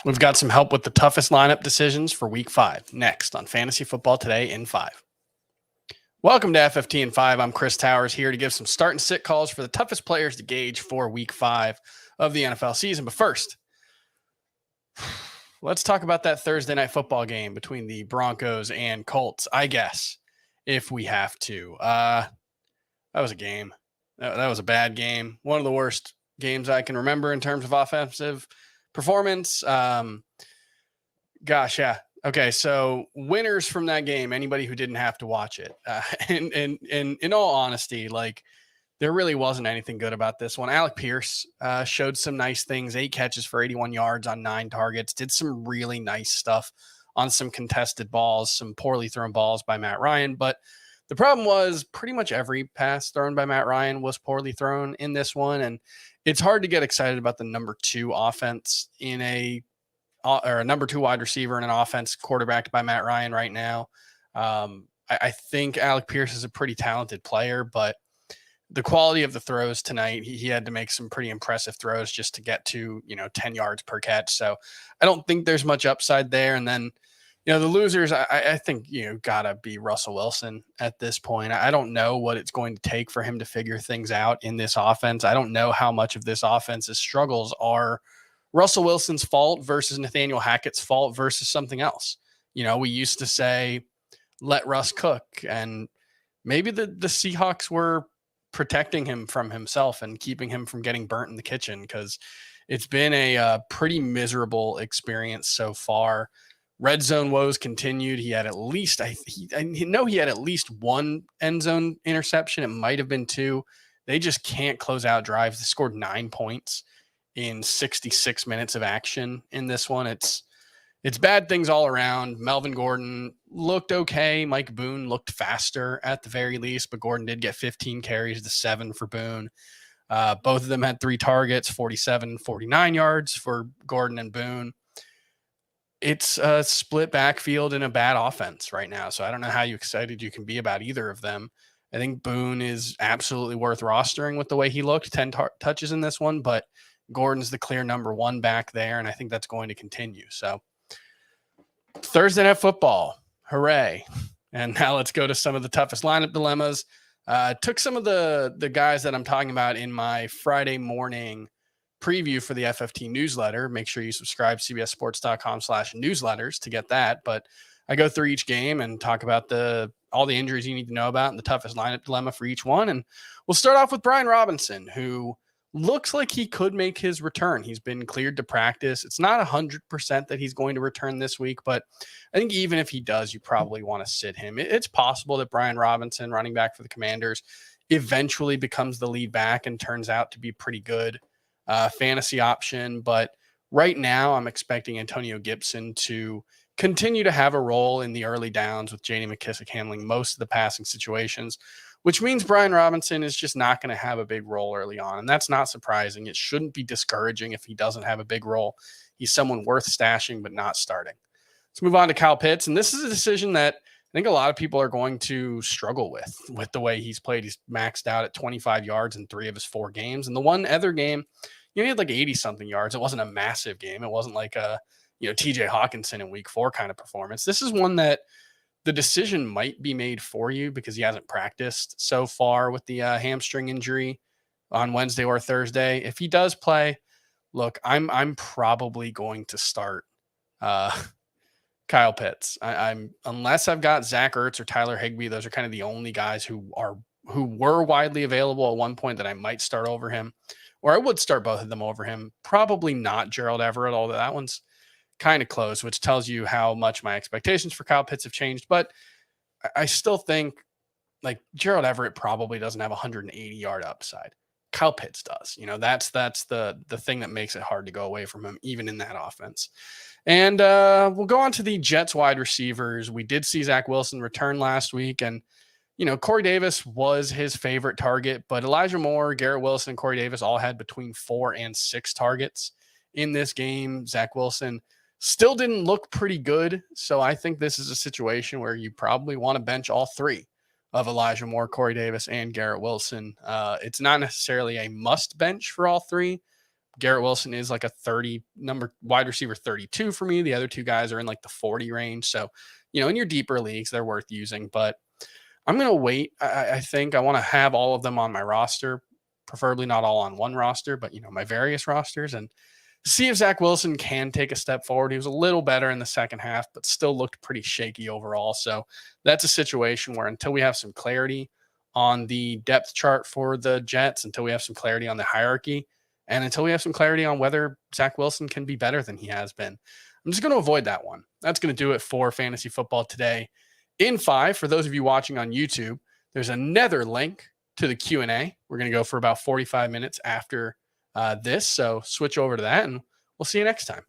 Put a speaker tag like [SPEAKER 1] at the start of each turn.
[SPEAKER 1] We've got some help with the toughest lineup decisions for week 5 next on Fantasy Football Today in 5. Welcome to FFT in 5. I'm Chris Towers here to give some start and sit calls for the toughest players to gauge for week 5 of the NFL season. But first, let's talk about that Thursday night football game between the Broncos and Colts, I guess, if we have to. That was a game. That was a bad game. One of the worst games I can remember in terms of offensive performance. Yeah. Okay, so winners from that game, anybody who didn't have to watch it. And in all honesty, like, there really wasn't anything good about this one. Alec Pierce showed some nice things, 8 catches for 81 yards on 9 targets, did some really nice stuff on some contested balls, some poorly thrown balls by Matt Ryan. But the problem was pretty much every pass thrown by Matt Ryan was poorly thrown in this one. And it's hard to get excited about the number 2 offense in a number 2 wide receiver in an offense quarterbacked by Matt Ryan right now. I think Alec Pierce is a pretty talented player, but the quality of the throws tonight, he had to make some pretty impressive throws just to get to, 10 yards per catch. So I don't think there's much upside there. And then, the losers, I think, gotta be Russell Wilson at this point. I don't know what it's going to take for him to figure things out in this offense. I don't know how much of this offense's struggles are Russell Wilson's fault versus Nathaniel Hackett's fault versus something else. We used to say, let Russ cook. And maybe the Seahawks were protecting him from himself and keeping him from getting burnt in the kitchen, because it's been a pretty miserable experience so far. Red zone woes continued. He had at least, I know he had at least 1 end zone interception. It might have been 2. They just can't close out drives. They scored 9 points in 66 minutes of action in this one. It's bad things all around. Melvin Gordon looked okay. Mike Boone looked faster at the very least, but Gordon did get 15 carries to 7 for Boone. Both of them had 3 targets, 47, 49 yards for Gordon and Boone. It's a split backfield in a bad offense right now. So I don't know how excited you can be about either of them. I think Boone is absolutely worth rostering with the way he looked, 10 touches in this one, but Gordon's the clear number 1 back there, and I think that's going to continue. So Thursday night football, hooray. And now let's go to some of the toughest lineup dilemmas. Took some of the guys that I'm talking about in my Friday morning preview for the FFT newsletter. Make sure you subscribe cbssports.com/newsletters to get that. But I go through each game and talk about all the injuries you need to know about and the toughest lineup dilemma for each one. And we'll start off with Brian Robinson, who looks like he could make his return. He's been cleared to practice. It's not 100% that he's going to return this week, but I think even if he does, you probably want to sit him. It's possible that Brian Robinson, running back for the Commanders, eventually becomes the lead back and turns out to be pretty good fantasy option. But right now I'm expecting Antonio Gibson to continue to have a role in the early downs with J.D. McKissic handling most of the passing situations, which means Brian Robinson is just not going to have a big role early on. And that's not surprising. It shouldn't be discouraging if he doesn't have a big role. He's someone worth stashing, but not starting. Let's move on to Kyle Pitts. And this is a decision that I think a lot of people are going to struggle with the way he's played. He's maxed out at 25 yards in 3 of his 4 games. And the one other game, he had like 80 something yards. It wasn't a massive game. It wasn't like a, TJ Hawkinson in week 4 kind of performance. This is one that the decision might be made for you because he hasn't practiced so far with the hamstring injury on Wednesday or Thursday. If he does play, look, I'm probably going to start Kyle Pitts. I'm unless I've got Zach Ertz or Tyler Higbee. Those are kind of the only guys who were widely available at one point that I might start over him, or I would start both of them over him. Probably not Gerald Everett, although that one's kind of close, which tells you how much my expectations for Kyle Pitts have changed. But I still think like Gerald Everett probably doesn't have 180-yard upside. Kyle Pitts does. That's the thing that makes it hard to go away from him, even in that offense. And we'll go on to the Jets wide receivers. We did see Zach Wilson return last week, and Corey Davis was his favorite target, but Elijah Moore, Garrett Wilson, and Corey Davis all had between 4 and 6 targets in this game. Zach Wilson still didn't look pretty good. So I think this is a situation where you probably want to bench all 3 of Elijah Moore, Corey Davis, and Garrett Wilson. It's not necessarily a must bench for all 3, Garrett Wilson is like a 30 number wide receiver 32 for me. The other two guys are in like the 40 range. So, in your deeper leagues, they're worth using, but I'm going to wait. I think I want to have all of them on my roster, preferably not all on one roster, but my various rosters, and see if Zach Wilson can take a step forward. He was a little better in the second half, but still looked pretty shaky overall. So that's a situation where until we have some clarity on the depth chart for the Jets, until we have some clarity on the hierarchy, and until we have some clarity on whether Zach Wilson can be better than he has been, I'm just going to avoid that one. That's going to do it for fantasy football today. In 5, for those of you watching on YouTube, there's another link to the Q&A. We're going to go for about 45 minutes after this. So switch over to that, and we'll see you next time.